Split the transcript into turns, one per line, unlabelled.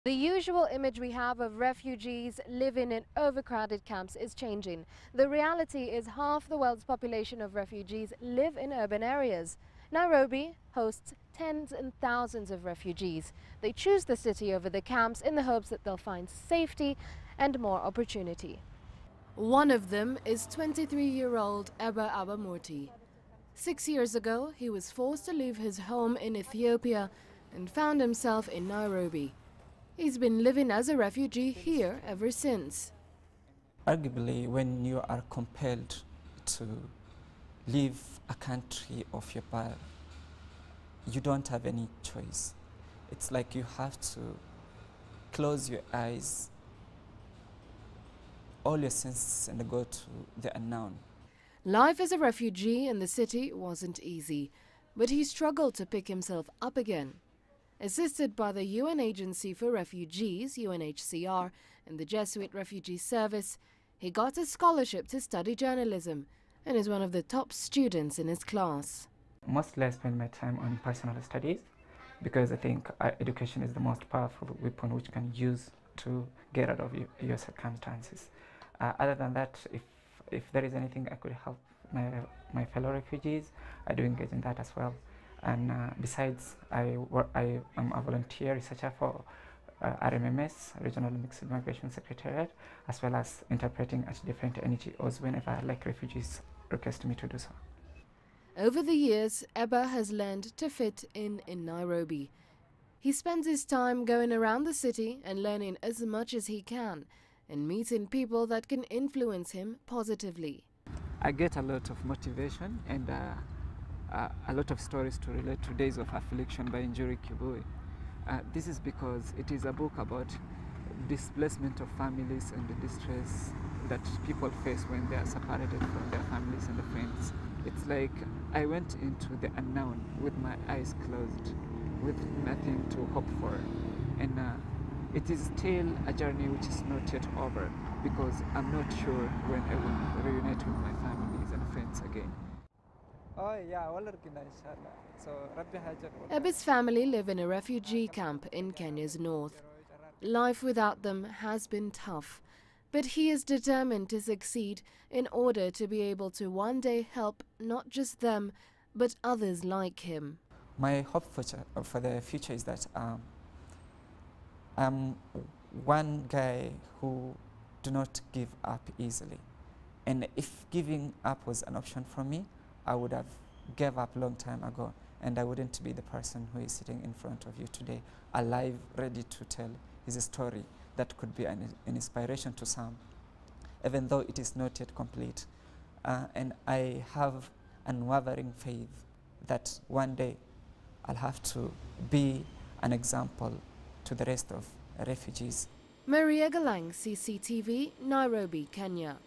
The usual image we have of refugees living in overcrowded camps is changing. The reality is half the world's population of refugees live in urban areas. Nairobi hosts tens and thousands of refugees. They choose the city over the camps in the hopes that they'll find safety and more opportunity. One of them is 23-year-old Ebba Abamurti. 6 years ago, he was forced to leave his home in Ethiopia and found himself in Nairobi. He's been living as a refugee here ever since.
Arguably, when you are compelled to leave a country of your birth, you don't have any choice. It's like you have to close your eyes, all your senses, and go to the unknown.
Life as a refugee in the city wasn't easy, but he struggled to pick himself up again. Assisted by the UN Agency for Refugees, UNHCR, and the Jesuit Refugee Service, he got a scholarship to study journalism and is one of the top students in his class.
Mostly I spend my time on personal studies because I think education is the most powerful weapon which you can use to get out of your circumstances. Other than that, if there is anything I could help my fellow refugees, I do engage in that as well. And besides, I am a volunteer researcher for RMMS, Regional Mixed Migration Secretariat, as well as interpreting at different NGOs whenever refugees request me to do so.
Over the years, Ebba has learned to fit in Nairobi. He spends his time going around the city and learning as much as he can and meeting people that can influence him positively.
I get a lot of motivation and a lot of stories to relate to Days of Affliction by Njuri Kibui. This is because it is a book about displacement of families and the distress that people face when they are separated from their families and their friends. It's like I went into the unknown with my eyes closed, with nothing to hope for. And it is still a journey which is not yet over because I'm not sure when I will reunite with my families and friends again.
Ebba's family live in a refugee camp in Kenya's north. Life without them has been tough, but he is determined to succeed in order to be able to one day help not just them, but others like him.
My hope for the future is that I'm one guy who do not give up easily. And if giving up was an option for me, I would have gave up long time ago, and I wouldn't be the person who is sitting in front of you today, alive, ready to tell his story that could be an inspiration to some, even though it is not yet complete. And I have unwavering faith that one day I'll have to be an example to the rest of refugees.
Maria Galang, CCTV, Nairobi, Kenya.